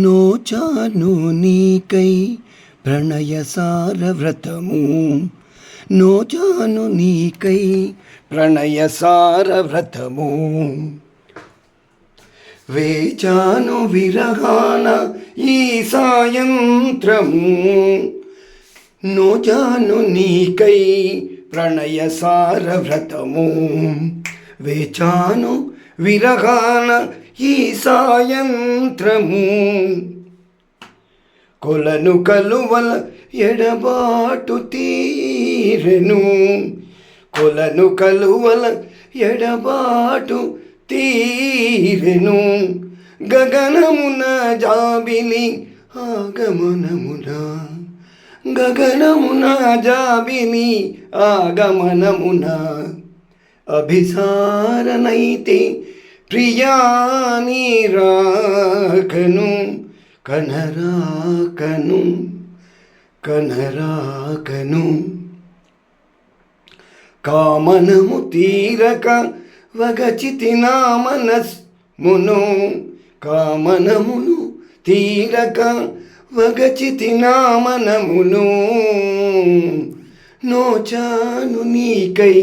నోచాను నీకై ప్రణయ సారవ్రతము, నోచాను నీకై ప్రణయ సారవ్రతము, వేచాను విరహాన ఈ సాయంత్రము, నోచాను నీకై ప్రణయ సారవ్రతము, వేచాను విరహాన ఈ సాయంత్రము, కొలను కలువల ఎడబాటు తీరెను, కొలను కలువల ఎడబాటు తీరెను, గగనమున జాబిలి ఆగమనమున, గగనమున జాబిలి ఆగమనమున, అభిసారనైతే ప్రియాని రాకను, కనరాకను కనరాకను, కామనము తీరక వగచితి నా మనస్మును, కామనమును తీరక వగచితి నా మనమును, నోచాను నీకై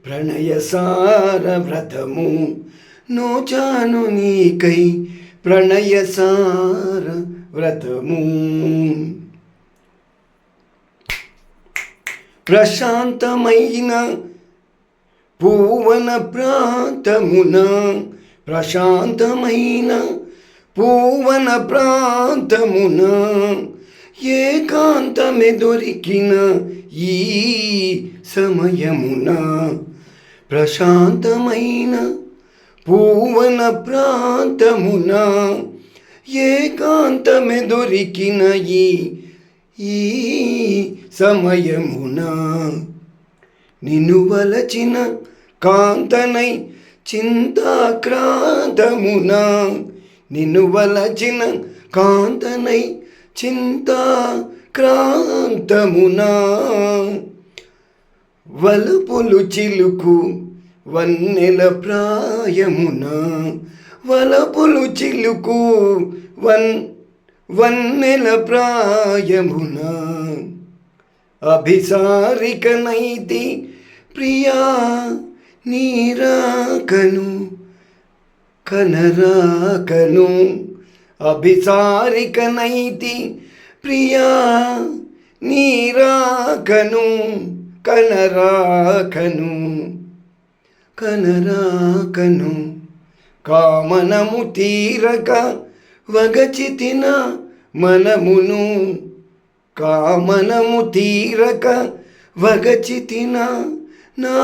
ప్రణయ సారవ్రతము, నోచాను నీకై ప్రణయ సారవ్రతము, ప్రశాంతమైన పూవన ప్రాంతమున, ప్రశాంతమైన పూవన ప్రాంతమున, ఏకాంతమే దొరికిన ఈ సమయమున, ప్రశాంతమైన పూవన ప్రాంతమున, ఏకాంతమే దొరికిన ఈ సమయమున, నిన్ను వలచిన కాంతనై చింతాక్రాంతమున, నిన్ను వలచిన కాంతనై చింతాక్రాంతమున, వలపులు చిలుకు వన్నెల ప్రాయమున, వలపులు చిలుకు వన్నెల ప్రాయమున, అభిసారికనైతి ప్రియా నీరాకను కనరాకను, అభిసారికనైతి ప్రియా నీరాకను కనరాకను కనరాకను, కామనము తీరక వగచితిన మనమును, కామనము తీరక వగచితిన నా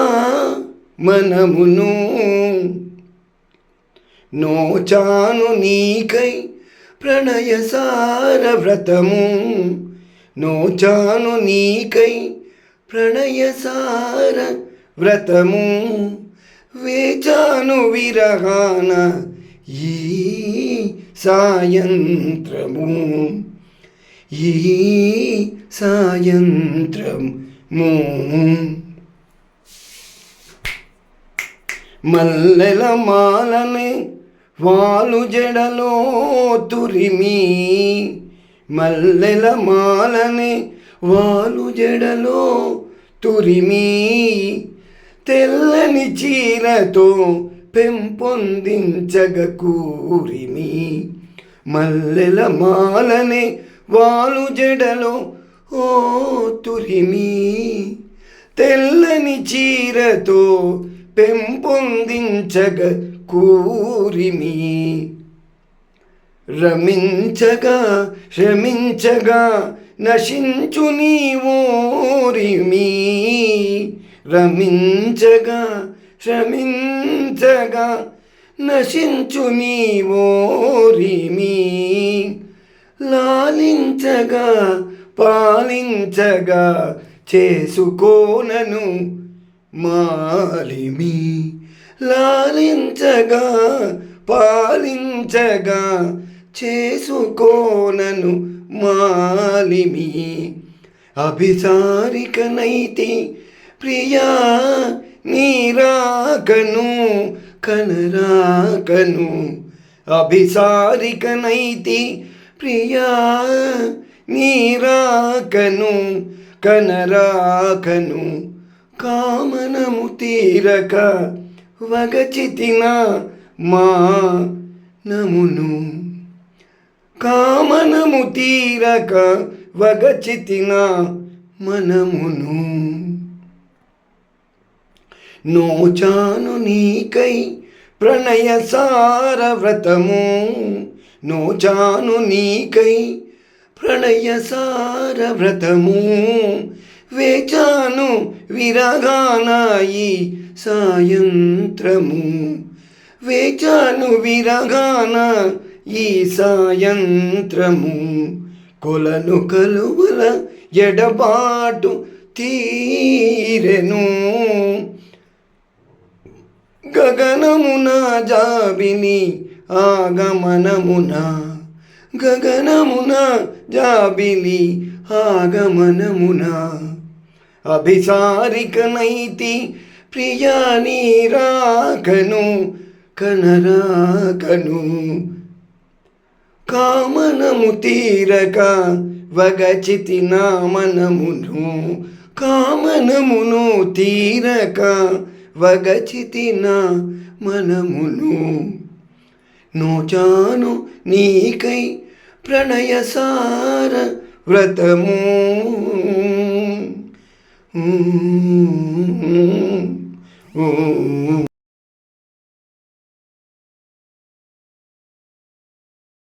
మనమును, నోచాను నీకై ప్రణయ సారవ్రతము, నోచాను నీకై ప్రణయ సారవ్రతము, వేచాను విరహాన ఈ సాయంత్రము, ఈ సాయంత్రము, మల్లెల మాలని వాలు జడలో తురిమి, మల్లెల మాలని వాలు జడలో తురిమి, తెల్లని చీరతో పెంపొందించగ కూరిమి, మల్లెల మాలని వాలు జడలో ఓ తురిమి, తెల్లని చీరతో పెంపొందించగ కూరిమి, రమించగా శ్రమించగా నశించు నీవోరిమి, రమించగా శ్రమించగా నశించు నీవోరిమి, లాలించగా పాలించగా చేసుకోనను మాలిమి, లాలించగా పాలించగా చేసుకోనను మాలిమి, అభిసారికనైతి ప్రియా నీరాకను కనరాకను అభిసారికనైతి ప్రియా నీరాకను కనరాకను కామనము తీరక వగచితిన మానమును కామనము తీరక వగచితిన మనమును నోచాను నీకై ప్రణయ సార వ్రతము నోచాను నీకై ప్రణయ సార వ్రతము వేచాను విరగానాయి సాయంత్రము వేచాను విరగాన ఈ సాయంత్రము కొలను కలువల ఎడబాటు తీరెను గగనమున జాబిని ఆగమనమున గగనమున జాబిలి ఆగమనమున అభిసారికనైతి ప్రియా నీరాకను కనరాకను కామనము తీరక వగచితి నా మనమును కామనమును తీరక వగచితి నా మనమును నోచాను నీకై ప్రణయ సార వ్రతము